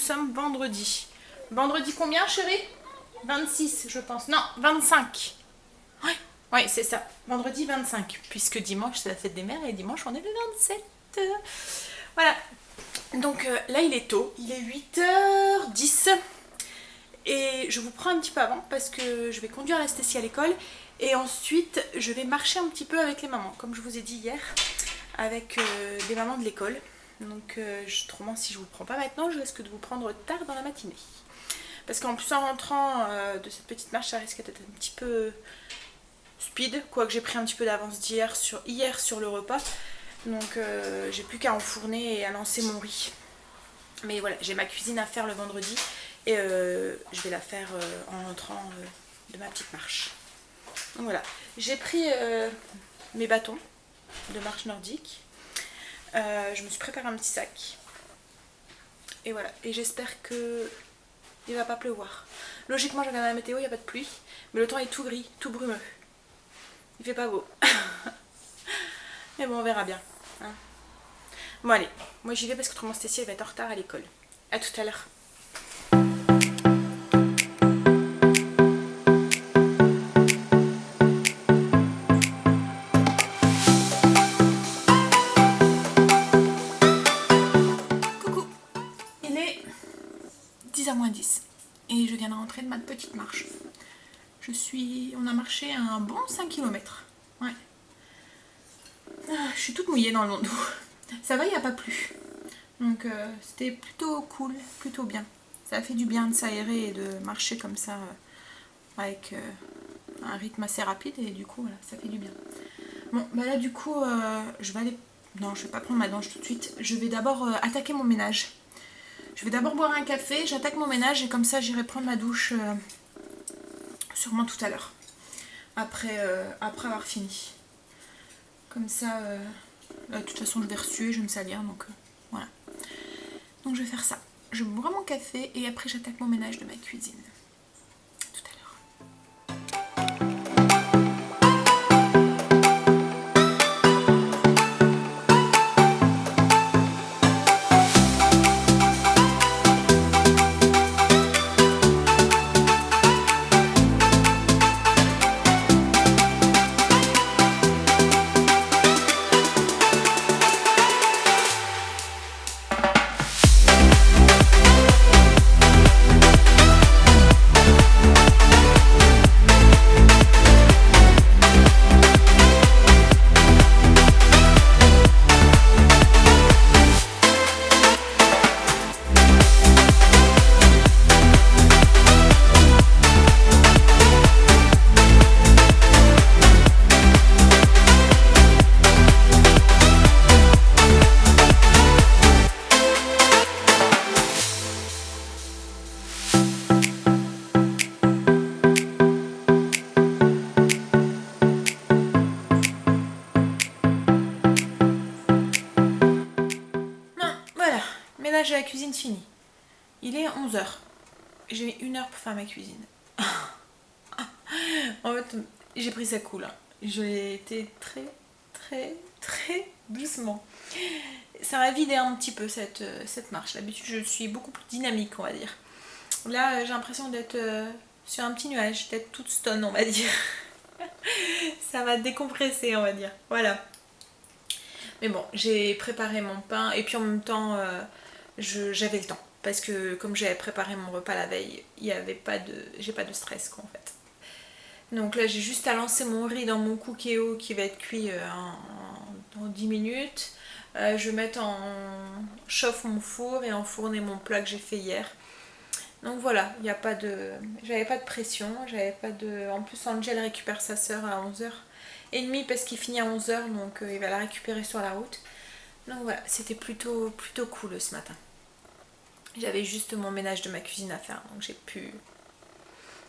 sommes vendredi. Vendredi combien, chérie? 26, je pense. Non, 25. Oui, ouais, c'est ça. Vendredi 25. Puisque dimanche, c'est la fête des mères et dimanche, on est le 27. Voilà. Donc là, il est tôt. Il est 8h10. Et je vous prends un petit peu avant parce que je vais conduire Anastasie à l'école. Et ensuite, je vais marcher un petit peu avec les mamans. Comme je vous ai dit hier, avec les mamans de l'école. Donc autrement, si je vous le prends pas maintenant, je risque de vous prendre tard dans la matinée. Parce qu'en plus, en rentrant de cette petite marche, ça risque d'être un petit peu speed. Quoique j'ai pris un petit peu d'avance hier sur le repas. Donc j'ai plus qu'à enfourner et à lancer mon riz. Mais voilà, j'ai ma cuisine à faire le vendredi. Et je vais la faire en rentrant de ma petite marche. Donc voilà, j'ai pris mes bâtons de marche nordique. Je me suis préparé un petit sac. Et voilà, et j'espère que il va pas pleuvoir. Logiquement, je regarde la météo, il n'y a pas de pluie. Mais le temps est tout gris, tout brumeux. Il fait pas beau. Mais bon, on verra bien. Hein. Bon allez, moi j'y vais parce que autrement Stécie va être en retard à l'école. A tout à l'heure. Coucou, il est 10h moins 10 et je viens de rentrer de ma petite marche. On a marché un bon 5 km. Ouais. Je suis toute mouillée dans le dos. Ça va, il n'y a pas plu. Donc c'était plutôt cool, plutôt bien. Ça a fait du bien de s'aérer et de marcher comme ça avec un rythme assez rapide et du coup voilà, ça fait du bien. Bon bah là du coup je vais aller... Non, je vais pas prendre ma douche tout de suite. Je vais d'abord attaquer mon ménage. Je vais d'abord boire un café, j'attaque mon ménage et comme ça j'irai prendre ma douche sûrement tout à l'heure. Après avoir fini. Comme ça, de toute façon je vais ressuer, je vais me salir, donc voilà. Donc je vais faire ça. Je bois mon café et après j'attaque mon ménage de ma cuisine. Tout à l'heure. Ménage à la cuisine fini. Il est 11h. J'ai mis 1 heure pour faire ma cuisine. En fait, j'ai pris ça cool. Hein. J'ai été très doucement. Ça m'a vidé un petit peu cette marche. D'habitude, je suis beaucoup plus dynamique, on va dire. Là, j'ai l'impression d'être sur un petit nuage, d'être toute stone, on va dire. Ça m'a décompressé, on va dire. Voilà. Mais bon, j'ai préparé mon pain et puis en même temps... j'avais le temps parce que comme j'avais préparé mon repas la veille, j'ai pas de stress quoi en fait. Donc là j'ai juste à lancer mon riz dans mon Cookéo qui va être cuit en 10 minutes. Je vais mettre chauffe mon four et enfourner mon plat que j'ai fait hier. Donc voilà, j'avais pas de pression, en plus Angel récupère sa soeur à 11h30 parce qu'il finit à 11h donc il va la récupérer sur la route. Donc voilà, c'était plutôt cool ce matin. J'avais juste mon ménage de ma cuisine à faire, donc j'ai pu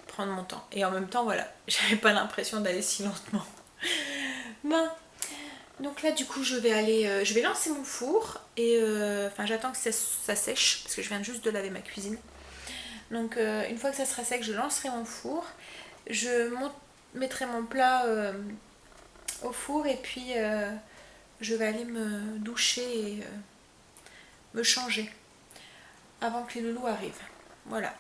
prendre mon temps. Et en même temps, voilà, j'avais pas l'impression d'aller si lentement. Bon, donc là du coup je vais lancer mon four et j'attends que ça sèche parce que je viens juste de laver ma cuisine. Donc une fois que ça sera sec, je lancerai mon four. Je mettrai mon plat au four et puis je vais aller me doucher et me changer. avant que les loulous arrivent. Voilà.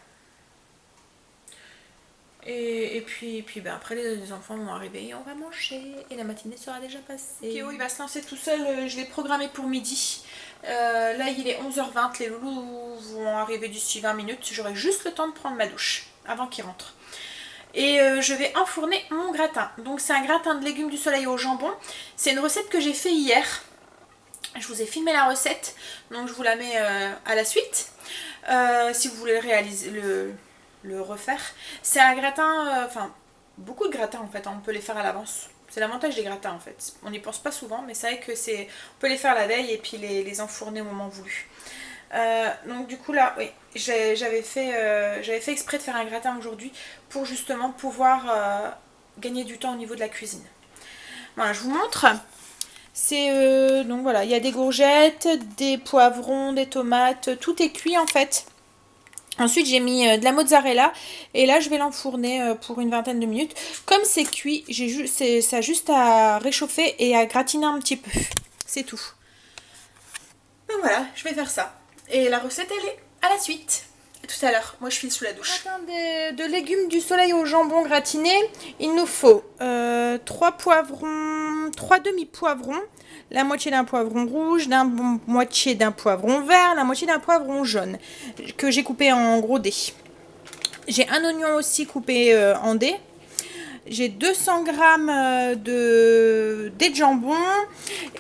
Et puis ben après les enfants vont arriver et on va manger et la matinée sera déjà passée. Keo il va se lancer tout seul, je l'ai programmé pour midi. Là il est 11h20, les loulous vont arriver d'ici 20 minutes. J'aurai juste le temps de prendre ma douche avant qu'ils rentrent. Et je vais enfourner mon gratin. Donc c'est un gratin de légumes du soleil au jambon. C'est une recette que j'ai fait hier. Je vous ai filmé la recette, donc je vous la mets à la suite. Si vous voulez le réaliser, le refaire. C'est un gratin, enfin beaucoup de gratins en fait, on peut les faire à l'avance. C'est l'avantage des gratins en fait. On n'y pense pas souvent, mais c'est vrai que on peut les faire la veille et puis les enfourner au moment voulu. Donc du coup là, oui, j'avais fait exprès de faire un gratin aujourd'hui pour justement pouvoir gagner du temps au niveau de la cuisine. Voilà, je vous montre. C'est donc voilà, il y a des courgettes, des poivrons, des tomates, tout est cuit en fait. Ensuite j'ai mis de la mozzarella et là je vais l'enfourner pour une vingtaine de minutes. Comme c'est cuit, ça a juste à réchauffer et à gratiner un petit peu. C'est tout. Donc voilà, je vais faire ça. Et la recette elle est à la suite. À tout à l'heure, moi je file sous la douche. Gratin de légumes du soleil au jambon gratiné, il nous faut 3 poivrons, 3 demi-poivrons, la moitié d'un poivron rouge, moitié d'un poivron vert, la moitié d'un poivron jaune que j'ai coupé en gros dés. J'ai un oignon aussi coupé en dés. J'ai 200 g de dés de jambon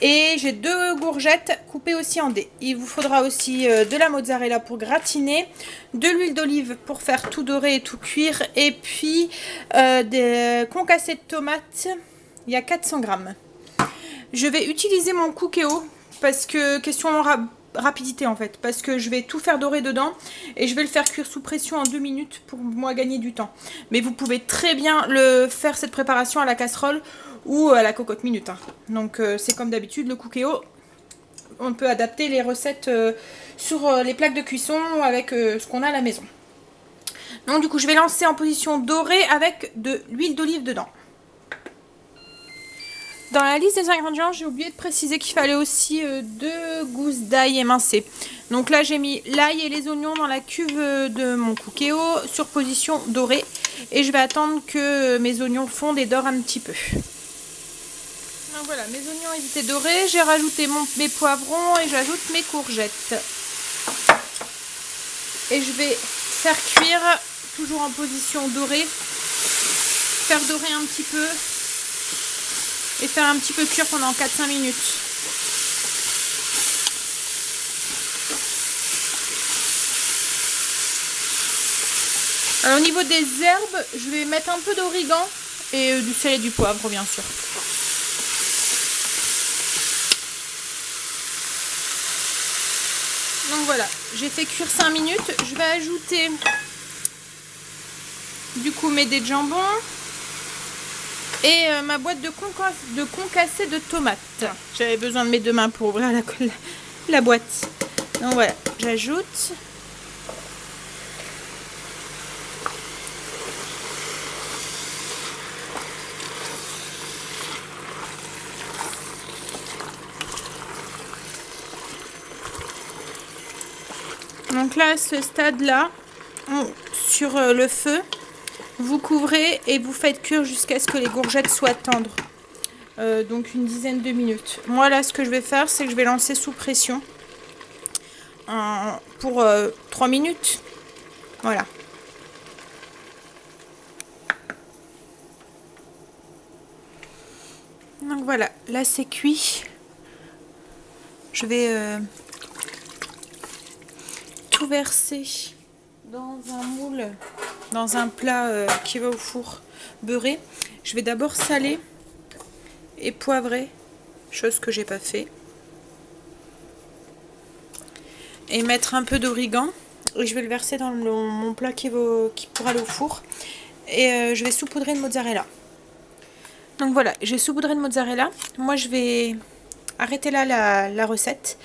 et j'ai 2 courgettes coupées aussi en dés. Il vous faudra aussi de la mozzarella pour gratiner, de l'huile d'olive pour faire tout dorer et tout cuire et puis des concassés de tomates, il y a 400 g. Je vais utiliser mon Cookéo parce que question rapidité en fait, parce que je vais tout faire dorer dedans et je vais le faire cuire sous pression en 2 minutes pour moi gagner du temps. Mais vous pouvez très bien faire cette préparation à la casserole ou à la cocotte minute. Hein. Donc c'est comme d'habitude le Cookéo, on peut adapter les recettes sur les plaques de cuisson avec ce qu'on a à la maison. Donc du coup je vais lancer en position dorée avec de l'huile d'olive dedans. Dans la liste des ingrédients, j'ai oublié de préciser qu'il fallait aussi 2 gousses d'ail émincées. Donc là, j'ai mis l'ail et les oignons dans la cuve de mon Cookéo sur position dorée. Et je vais attendre que mes oignons fondent et dorent un petit peu. Donc voilà, mes oignons ils étaient dorés. J'ai rajouté mes poivrons et j'ajoute mes courgettes. Et je vais faire cuire, toujours en position dorée. Faire dorer un petit peu. Et faire un petit peu cuire pendant 4-5 minutes. Alors au niveau des herbes, je vais mettre un peu d'origan et du sel et du poivre bien sûr. Donc voilà, j'ai fait cuire 5 minutes. Je vais ajouter du coup mes dés de jambon. Et ma boîte de concassé de tomates. J'avais besoin de mes 2 mains pour ouvrir la boîte. Donc voilà, j'ajoute. Donc là, à ce stade-là, sur le feu, vous couvrez et vous faites cuire jusqu'à ce que les courgettes soient tendres. Donc une dizaine de minutes. Moi là ce que je vais faire c'est que je vais lancer sous pression pour 3 minutes. Voilà. Donc voilà, là c'est cuit. Je vais tout verser dans un moule, dans un plat qui va au four beurré. Je vais d'abord saler et poivrer, chose que j'ai pas fait. Et mettre un peu d'origan. Et je vais le verser dans mon plat qui pourra aller au four. Et je vais saupoudrer de mozzarella. Donc voilà, j'ai saupoudré de mozzarella. Moi je vais arrêter là la recette.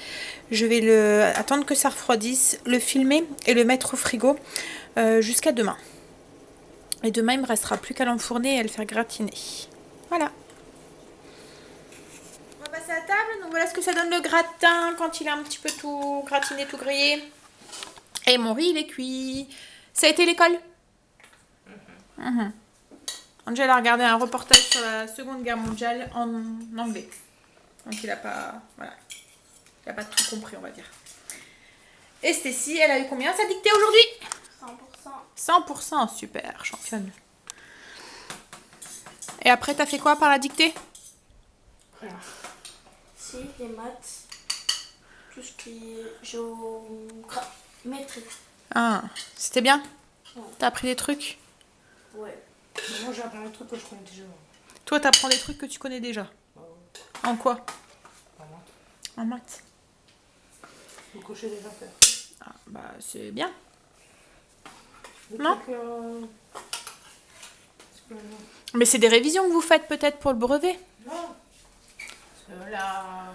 Je vais attendre que ça refroidisse, le filmer et le mettre au frigo jusqu'à demain. Et demain il me restera plus qu'à l'enfourner et à le faire gratiner. Voilà. On va passer à table. Donc voilà ce que ça donne le gratin quand il est un petit peu tout gratiné, tout grillé. Et mon riz, il est cuit. Ça a été l'école? Mhm. Angel a regardé un reportage sur la Seconde Guerre mondiale en anglais. Donc il a pas... Voilà. Il a pas tout compris, on va dire. Et Stécie, elle a eu combien sa dictée aujourd'hui? 100%. 100%, super, championne. Et après, t'as fait quoi par la dictée? Rien. Si, les maths, tout ce qui est géométrie. Ah, c'était bien? Ouais. T'as appris des trucs? Ouais. Mais moi, j'apprends des trucs que je connais déjà. Toi, t'apprends des trucs que tu connais déjà? En quoi? En maths. En maths. Faut cocher des affaires. Ah, bah, c'est bien. Des Non. trucs, Mais c'est des révisions que vous faites peut-être pour le brevet? non. Parce que là...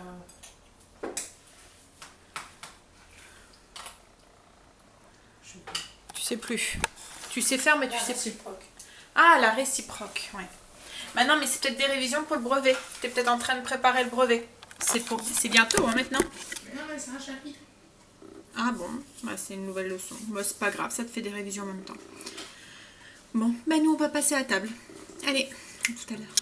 Je sais pas. Tu sais plus. Tu sais faire, mais tu La sais plus. réciproque. Ah, la réciproque, ouais. Bah non, mais c'est peut-être des révisions pour le brevet. T'es peut-être en train de préparer le brevet. C'est bientôt, hein, maintenant. Non, mais c'est un chapitre. Ah bon, bah, c'est une nouvelle leçon. Bah, c'est pas grave, ça te fait des révisions en même temps. Bon, bah nous on va passer à table. Allez, à tout à l'heure.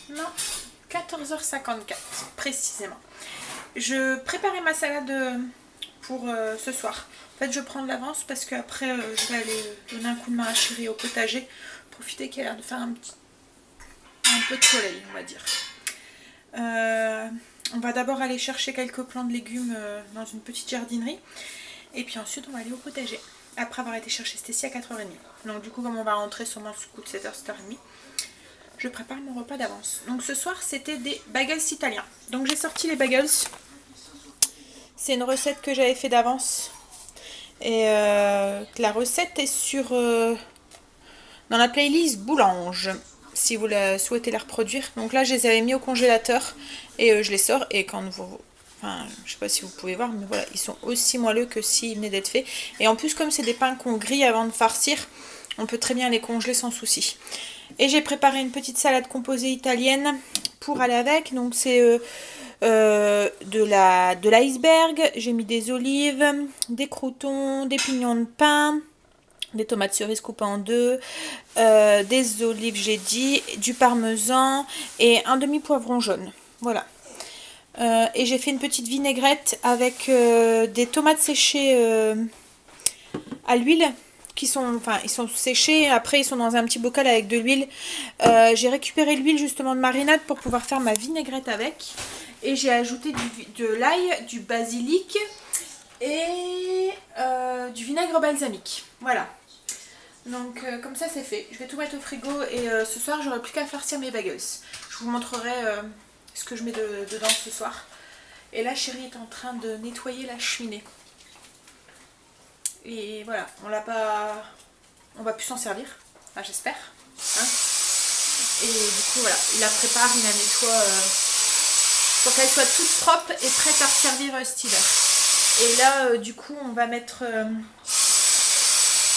Non, 14h54 précisément. Je préparais ma salade pour ce soir. En fait, je prends de l'avance parce qu'après, je vais aller donner un coup de main à Chérie au potager. Profiter qu'il y a l'air de faire un peu de soleil, on va dire. On va d'abord aller chercher quelques plants de légumes dans une petite jardinerie. Et puis ensuite, on va aller au potager. Après avoir été chercher Stécie à 4h30. Donc du coup, comme on va rentrer sûrement sous coup de 7h, 7h30, je prépare mon repas d'avance. Donc ce soir, c'était des bagels italiens. Donc j'ai sorti les bagels. C'est une recette que j'avais fait d'avance. Et la recette est sur dans la playlist Boulange, si vous souhaitez la reproduire. Donc là, je les avais mis au congélateur et je les sors. Et quand vous... Enfin, je sais pas si vous pouvez voir, mais voilà, ils sont aussi moelleux que s'ils venaient d'être faits. Et en plus, comme c'est des pains qu'on grille avant de farcir, on peut très bien les congeler sans souci. Et j'ai préparé une petite salade composée italienne pour aller avec. Donc c'est de l'iceberg, j'ai mis des olives, des croûtons, des pignons de pain, des tomates cerises coupées en deux, des olives j'ai dit, du parmesan et un demi-poivron jaune. Voilà. Et j'ai fait une petite vinaigrette avec des tomates séchées à l'huile. Ils sont séchés, après ils sont dans un petit bocal avec de l'huile. J'ai récupéré l'huile justement de marinade pour pouvoir faire ma vinaigrette avec. Et j'ai ajouté de l'ail, du basilic et du vinaigre balsamique. Voilà. Donc comme ça c'est fait. Je vais tout mettre au frigo et ce soir j'aurai plus qu'à farcir mes bagels. Je vous montrerai ce que je mets dedans ce soir. Et là Chérie est en train de nettoyer la cheminée. Et voilà, on va plus s'en servir, enfin, j'espère. Hein, et du coup voilà, il la prépare, il la nettoie pour qu'elle soit toute propre et prête à servir cet hiver. Et là, du coup, on va mettre...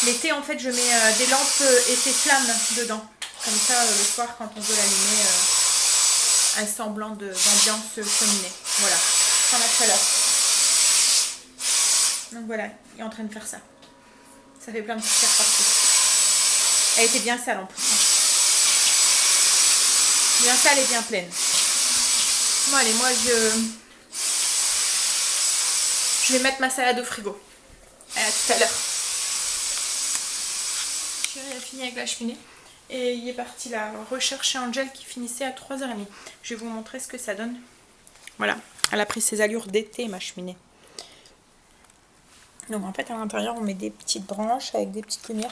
l'été, en fait, je mets des lampes été flamme dedans. Comme ça, le soir, quand on veut l'allumer, un semblant d'ambiance cheminée. Voilà, sans la chaleur. Donc voilà, il est en train de faire ça. Ça fait plein de petites pierres partout. Elle était bien sale en plus. Bien sale et bien pleine. Bon allez, moi je vais mettre ma salade au frigo. À tout à l'heure. Chérie a fini avec la cheminée. Et il est parti là rechercher Angel qui finissait à 3h30. Je vais vous montrer ce que ça donne. Voilà, elle a pris ses allures d'été, ma cheminée. Donc en fait à l'intérieur on met des petites branches avec des petites lumières.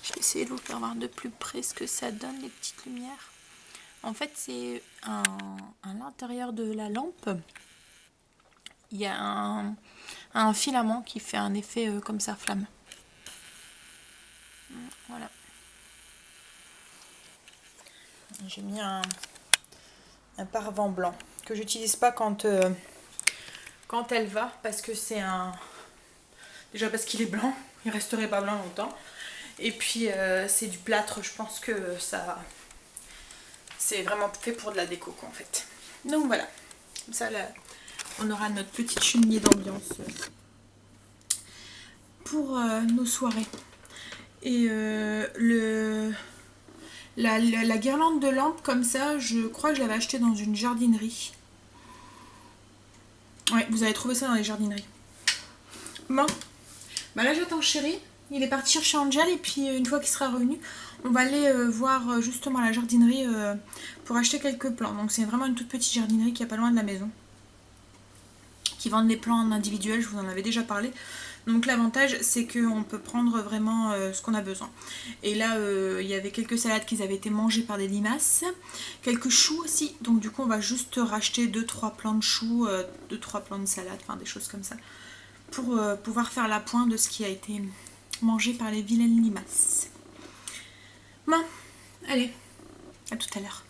Je vais essayer de vous faire voir de plus près ce que ça donne, les petites lumières. En fait c'est à l'intérieur de la lampe, il y a un filament qui fait un effet comme ça, flamme. Voilà. J'ai mis un pare-vent blanc que j'utilise pas quand elle va, parce que c'est déjà parce qu'il est blanc, il resterait pas blanc longtemps. Et puis c'est du plâtre, je pense que ça c'est vraiment fait pour de la déco quoi, en fait. Donc voilà, comme ça là, on aura notre petite cheminée d'ambiance pour nos soirées. Et la guirlande de lampes comme ça, je crois que je l'avais achetée dans une jardinerie. Ouais, vous allez trouver ça dans les jardineries. Bon, bah là j'attends chéri. Il est parti chercher Angel et puis une fois qu'il sera revenu, on va aller voir justement la jardinerie pour acheter quelques plants. Donc c'est vraiment une toute petite jardinerie qui est pas loin de la maison. Qui vendent les plants individuels, je vous en avais déjà parlé. Donc l'avantage c'est qu'on peut prendre vraiment ce qu'on a besoin. Et là il y avait quelques salades qui avaient été mangées par des limaces. Quelques choux aussi. Donc du coup on va juste racheter 2-3 plants de choux, 2-3 plants de salade, enfin des choses comme ça. Pour pouvoir faire la pointe de ce qui a été mangé par les vilaines limaces. Bon, allez, à tout à l'heure.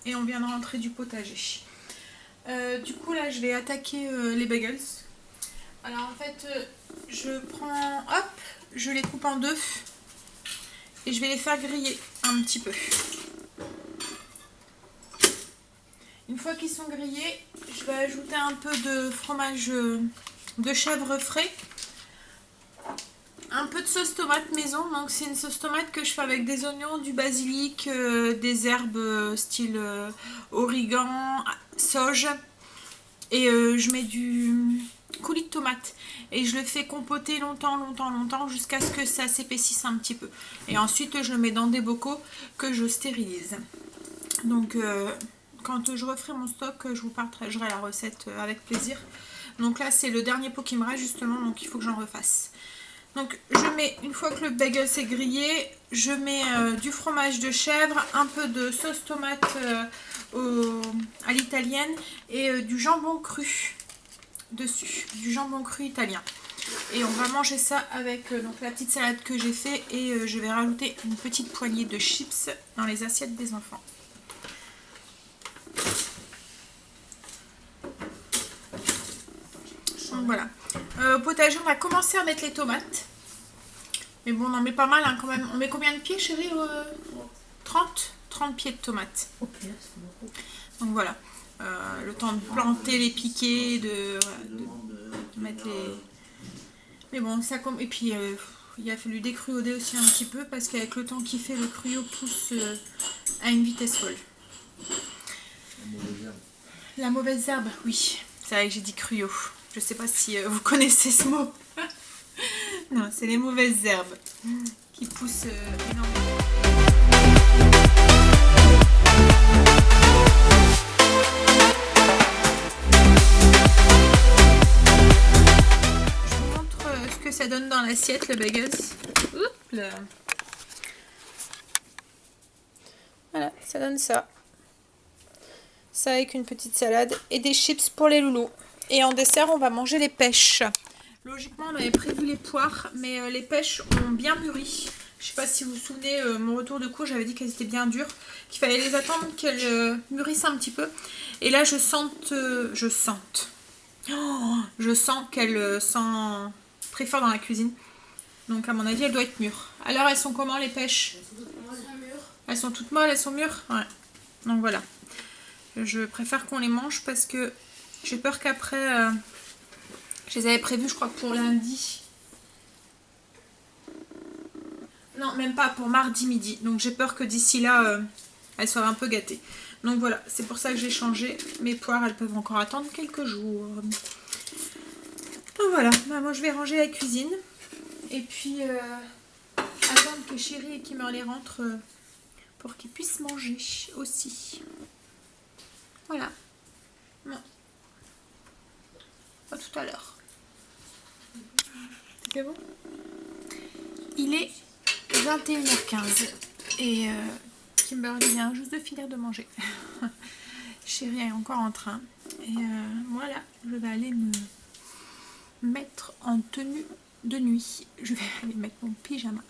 Et on vient de rentrer du potager. Du coup là je vais attaquer les bagels. Alors en fait je prends, hop, je les coupe en deux et je vais les faire griller un petit peu. Une fois qu'ils sont grillés, je vais ajouter un peu de fromage de chèvre frais. Un peu de sauce tomate maison, donc c'est une sauce tomate que je fais avec des oignons, du basilic, des herbes style origan, sauge, et je mets du coulis de tomate et je le fais compoter longtemps jusqu'à ce que ça s'épaississe un petit peu. Et ensuite je le mets dans des bocaux que je stérilise. Donc quand je referai mon stock, je vous partagerai la recette avec plaisir. Donc là c'est le dernier pot qui me reste justement, donc il faut que j'en refasse. Donc je mets, une fois que le bagel s'est grillé, je mets du fromage de chèvre, un peu de sauce tomate à l'italienne et du jambon cru dessus, du jambon cru italien. Et on va manger ça avec donc, la petite salade que j'ai fait et je vais rajouter une petite poignée de chips dans les assiettes des enfants. Donc voilà. Au potager, on va commencer à mettre les tomates. Mais bon, on en met pas mal hein, quand même. On met combien de pieds, chérie 30 pieds de tomates. Ok, c'est beaucoup. Donc voilà. Le temps de planter les piquets, de mettre les... Mais bon, ça comme... Et puis, il a fallu décruauder aussi un petit peu parce qu'avec le temps qu'il fait, le cruau pousse à une vitesse folle. La mauvaise herbe, oui. C'est vrai que j'ai dit cruau. Je sais pas si vous connaissez ce mot. Non, c'est les mauvaises herbes qui poussent énormément. Je vous montre ce que ça donne dans l'assiette, le bagels. Oups là. Voilà, ça donne ça. Ça avec une petite salade et des chips pour les loulous. Et en dessert, on va manger les pêches. Logiquement, on avait prévu les poires, mais les pêches ont bien mûri. Je sais pas si vous vous souvenez, mon retour de cours, j'avais dit qu'elles étaient bien dures, qu'il fallait les attendre qu'elles mûrissent un petit peu. Et là, je sens qu'elles sentent très fort dans la cuisine. Donc, à mon avis, elles doivent être mûres. Alors, elles sont comment, les pêches? Elles sont toutes molles, elles sont mûres? Ouais. Donc, voilà. Je préfère qu'on les mange parce que j'ai peur qu'après... je les avais prévus, je crois, pour lundi. Non, même pas, pour mardi midi. Donc j'ai peur que d'ici là, elles soient un peu gâtées. Donc voilà, c'est pour ça que j'ai changé. Mes poires, elles peuvent encore attendre quelques jours. Donc voilà, bah, moi je vais ranger la cuisine. Et puis attendre que Chérie et Kimberly rentrent pour qu'ils puissent manger aussi. Voilà. Bon. À tout à l'heure. C'est bon. Il est 21h15 et Kimberly vient juste de finir de manger. Chérie est encore en train. Et voilà, je vais aller me mettre en tenue de nuit. Je vais aller mettre mon pyjama.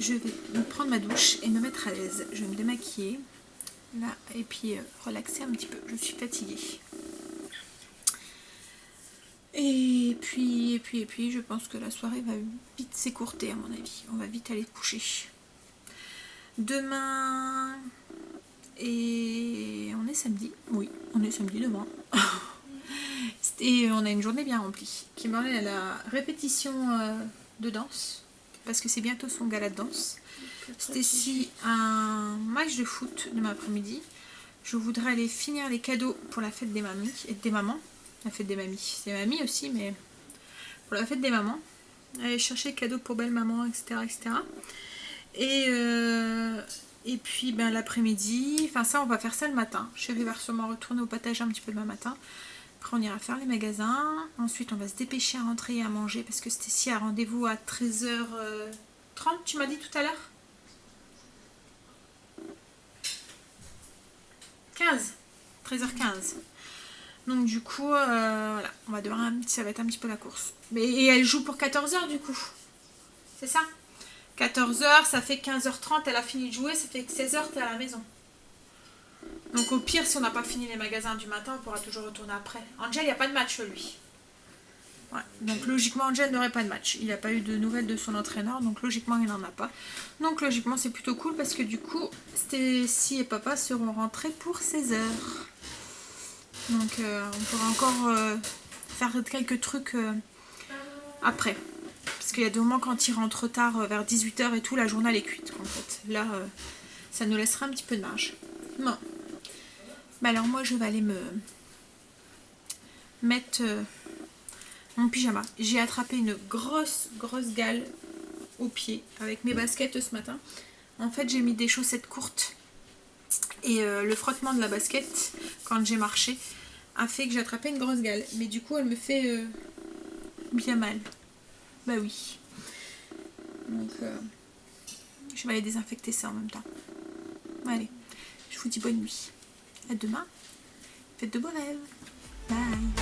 Je vais me prendre ma douche et me mettre à l'aise. Je vais me démaquiller là et puis relaxer un petit peu. Je suis fatiguée. Et puis, je pense que la soirée va vite s'écourter à mon avis. On va vite aller coucher. Demain... Et on est samedi. Oui, on est samedi demain. Et on a une journée bien remplie. Kimberly a la répétition de danse. Parce que c'est bientôt son gala de danse. Stacy un match de foot demain après-midi. Je voudrais aller finir les cadeaux pour la fête des mamies et des mamans. La fête des mamies, c'est mamie aussi, mais pour la fête des mamans, aller chercher les cadeaux pour belle maman, etc. Et puis ben, l'après-midi, enfin ça on va faire ça le matin. Chérie va sûrement retourner au potager un petit peu demain matin. Après on ira faire les magasins. Ensuite on va se dépêcher à rentrer et à manger parce que Stacy a rendez-vous à 13h30, tu m'as dit tout à l'heure 13h15. Donc du coup, voilà, on va devoir ça va être un petit peu la course. Et elle joue pour 14h du coup. C'est ça 14h, ça fait 15h30, elle a fini de jouer, ça fait que 16h, t'es à la maison. Donc au pire, si on n'a pas fini les magasins du matin, on pourra toujours retourner après. Angel, il n'y a pas de match lui. Ouais, donc logiquement, Angel n'aurait pas de match. Il n'a pas eu de nouvelles de son entraîneur, donc logiquement, il n'en a pas. Donc logiquement, c'est plutôt cool parce que du coup, Stacy et papa seront rentrés pour 16h. Donc on pourra encore faire quelques trucs après. Parce qu'il y a des moments quand il rentre tard, vers 18h et tout, la journée elle est cuite en fait. Là, ça nous laissera un petit peu de marge. Bon. Bah alors moi je vais aller me mettre mon pyjama. J'ai attrapé une grosse gale au pied avec mes baskets ce matin. En fait j'ai mis des chaussettes courtes. Et le frottement de la basket, quand j'ai marché, a fait que j'ai attrapé une grosse gale. Mais du coup, elle me fait bien mal. Bah oui. Donc, je vais aller désinfecter ça en même temps. Allez, je vous dis bonne nuit. À demain. Faites de beaux rêves. Bye.